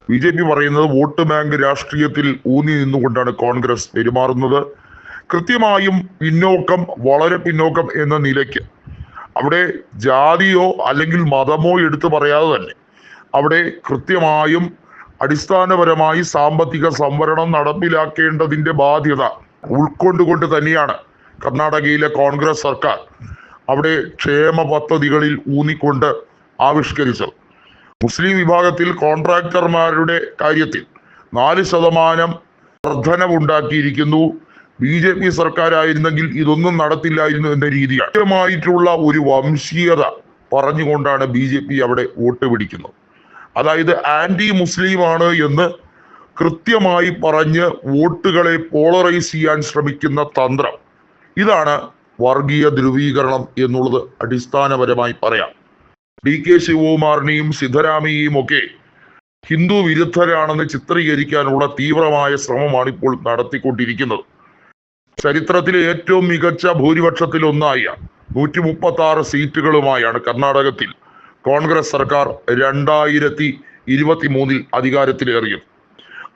BJP പറയുന്നത് vote bank രാഷ്ട്രീയത്തിൽ ഊന്നി നിന്നുകൊണ്ടാണ് കോൺഗ്രസ് പെരുമാറുന്നത്. കൃത്യമായും പിന്നോക്കം, വളരെ പിന്നോക്കം എന്ന നിലയ്ക്ക് അവിടെ ജാതിയോ അല്ലെങ്കിൽ മതമോ എടുത്തു പറയാതെ തന്നെ അവിടെ കൃത്യമായും അടിസ്ഥാനപരമായി സാമ്പത്തിക സംവരണം നടപ്പിലാക്കേണ്ടതിന്റെ ബാധ്യത ഉൾക്കൊണ്ടുകൊണ്ട് തന്നെയാണ് കർണാടകയിലെ കോൺഗ്രസ് സർക്കാർ അവിടെ ക്ഷേമ പദ്ധതികളിൽ ഊന്നിക്കൊണ്ട് ആവിഷ്കരിച്ചത്. മുസ്ലിം വിഭാഗത്തിൽ കോൺട്രാക്ടർമാരുടെ കാര്യത്തിൽ 4% വർധനവുണ്ടാക്കിയിരിക്കുന്നു. BJP സർക്കാരായിരുന്നെങ്കിൽ ഇതൊന്നും നടത്തില്ലായിരുന്നു എന്ന രീതിയാണ്. കൃത്യമായിട്ടുള്ള ഒരു വംശീയത പറഞ്ഞുകൊണ്ടാണ് BJP അവിടെ വോട്ട് പിടിക്കുന്നത്. അതായത് ആന്റി മുസ്ലിം ആണ് എന്ന് കൃത്യമായി പറഞ്ഞ് വോട്ടുകളെ പോളറൈസ് ചെയ്യാൻ ശ്രമിക്കുന്ന തന്ത്രം. ഇതാണ് വർഗീയ ധ്രുവീകരണം എന്നുള്ളത് അടിസ്ഥാനപരമായി പറയാം. DK ശിവകുമാറിനെയും സിദ്ധരാമയ്യയും ഒക്കെ ഹിന്ദു വിരുദ്ധരാണെന്ന് ചിത്രീകരിക്കാനുള്ള തീവ്രമായ ശ്രമമാണ് ഇപ്പോൾ നടത്തിക്കൊണ്ടിരിക്കുന്നത്. ചരിത്രത്തിലെ ഏറ്റവും മികച്ച ഭൂരിപക്ഷത്തിൽ ഒന്നായ 136 സീറ്റുകളുമായാണ് കർണാടകത്തിൽ കോൺഗ്രസ് സർക്കാർ 2023 അധികാരത്തിലേറിയത്.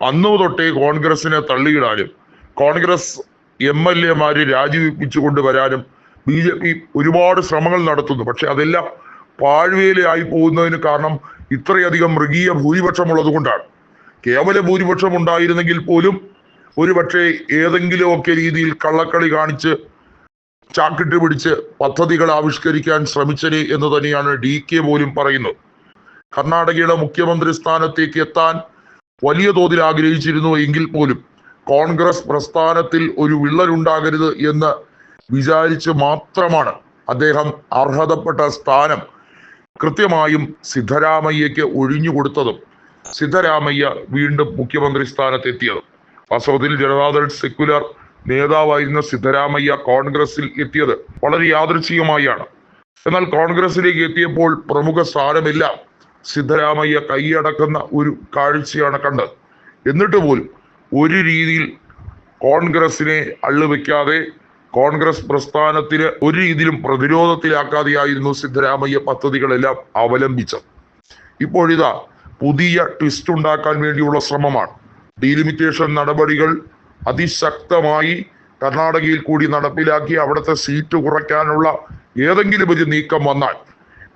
അന്നു തൊട്ടേ കോൺഗ്രസിനെ തള്ളിയിടാനും കോൺഗ്രസ് MLA-മാരെ രാജിവെപ്പിച്ചു കൊണ്ടുവരാനും BJP ഒരുപാട് ശ്രമങ്ങൾ നടത്തുന്നു. പക്ഷെ അതെല്ലാം പാഴ്വേലയായി പോകുന്നതിന് കാരണം ഇത്രയധികം മൃഗീയ ഭൂരിപക്ഷമുള്ളത് കൊണ്ടാണ്. കേവല ഭൂരിപക്ഷം ഉണ്ടായിരുന്നെങ്കിൽ പോലും ഒരുപക്ഷെ ഏതെങ്കിലുമൊക്കെ രീതിയിൽ കള്ളക്കളി കാണിച്ച് ചാക്കിട്ട് പിടിച്ച് പദ്ധതികൾ ആവിഷ്കരിക്കാൻ ശ്രമിച്ചനെ എന്ന് തന്നെയാണ് DK പോലും പറയുന്നത്. കർണാടകയുടെ മുഖ്യമന്ത്രി സ്ഥാനത്തേക്ക് എത്താൻ വലിയ തോതിൽ ആഗ്രഹിച്ചിരുന്നു എങ്കിൽ പോലും കോൺഗ്രസ് പ്രസ്ഥാനത്തിൽ ഒരു വിള്ളലുണ്ടാകരുത് എന്ന് വിചാരിച്ച് മാത്രമാണ് അദ്ദേഹം അർഹതപ്പെട്ട സ്ഥാനം കൃത്യമായും സിദ്ധരാമയ്യക്ക് ഒഴിഞ്ഞുകൊടുത്തതും സിദ്ധരാമയ്യ വീണ്ടും മുഖ്യമന്ത്രി സ്ഥാനത്തെത്തിയതും. വാസ്തവത്തിൽ ജനതാദൾ സെക്യുലർ നേതാവായിരുന്ന സിദ്ധരാമയ്യ കോൺഗ്രസിൽ എത്തിയത് വളരെ യാദൃച്ഛികമായാണ്. എന്നാൽ കോൺഗ്രസിലേക്ക് എത്തിയപ്പോൾ പ്രമുഖ സ്ഥാനമെല്ലാം സിദ്ധരാമയ്യ കൈയടക്കുന്ന ഒരു കാഴ്ചയാണ് കണ്ടത്. എന്നിട്ട് പോലും ഒരു രീതിയിൽ കോൺഗ്രസിനെ അള്ളുവെക്കാതെ കോൺഗ്രസ് പ്രസ്ഥാനത്തിന് ഒരു രീതിയിലും പ്രതിരോധത്തിലാക്കാതെയായിരുന്നു സിദ്ധരാമയ്യ പദ്ധതികളെല്ലാം അവലംബിച്ചത്. ഇപ്പോഴിതാ പുതിയ ട്വിസ്റ്റ് ഉണ്ടാക്കാൻ വേണ്ടിയുള്ള ശ്രമമാണ്. ഡീലിമിറ്റേഷൻ നടപടികൾ അതിശക്തമായി കർണാടകയിൽ കൂടി നടപ്പിലാക്കി അവിടുത്തെ സീറ്റ് കുറയ്ക്കാനുള്ള ഏതെങ്കിലും ഒരു നീക്കം വന്നാൽ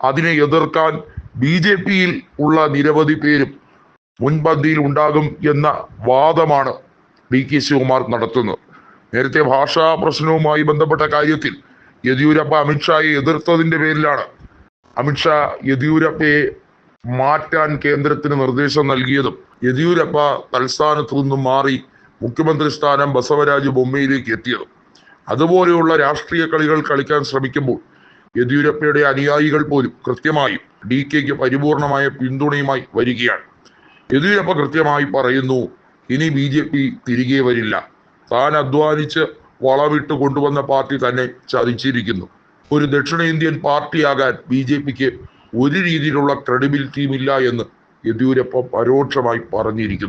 അതിനെ എതിർക്കാൻ BJP-യിൽ ഉള്ള നിരവധി പേരും മുൻപന്തിയിൽ ഉണ്ടാകും എന്ന വാദമാണ് DK ശിവകുമാർ നടത്തുന്നത്. നേരത്തെ ഭാഷാ പ്രശ്നവുമായി ബന്ധപ്പെട്ട കാര്യത്തിൽ യെദ്യൂരപ്പ അമിത്ഷായെ എതിർത്തതിന്റെ പേരിലാണ് അമിത്ഷാ യെദ്യൂരപ്പയെ മാറ്റാൻ കേന്ദ്രത്തിന് നിർദ്ദേശം നൽകിയതും യെദ്യൂരപ്പ തൽസ്ഥാനത്തു നിന്നും മാറി മുഖ്യമന്ത്രി സ്ഥാനം ബസവരാജ് ബൊമ്മയിലേക്ക് എത്തിയതും. അതുപോലെയുള്ള രാഷ്ട്രീയ കളികൾ കളിക്കാൻ ശ്രമിക്കുമ്പോൾ യെദ്യൂരപ്പയുടെ അനുയായികൾ പോലും കൃത്യമായും DKക്ക് പരിപൂർണമായ പിന്തുണയുമായി വരികയാണ്. യെദ്യൂരപ്പ കൃത്യമായി പറയുന്നു, ഇനി BJP തിരികെ വരില്ല. താൻ അധ്വാനിച്ച് വളവിട്ട് കൊണ്ടുവന്ന പാർട്ടി തന്നെ ചതിച്ചിരിക്കുന്നു. ഒരു ദക്ഷിണേന്ത്യൻ പാർട്ടിയാകാൻ BJPക്ക് ഒരു രീതിയിലുള്ള ക്രെഡിബിലിറ്റിയും ഇല്ല എന്ന് യെദ്യൂരപ്പ പരോക്ഷമായി പറഞ്ഞിരിക്കുന്നു.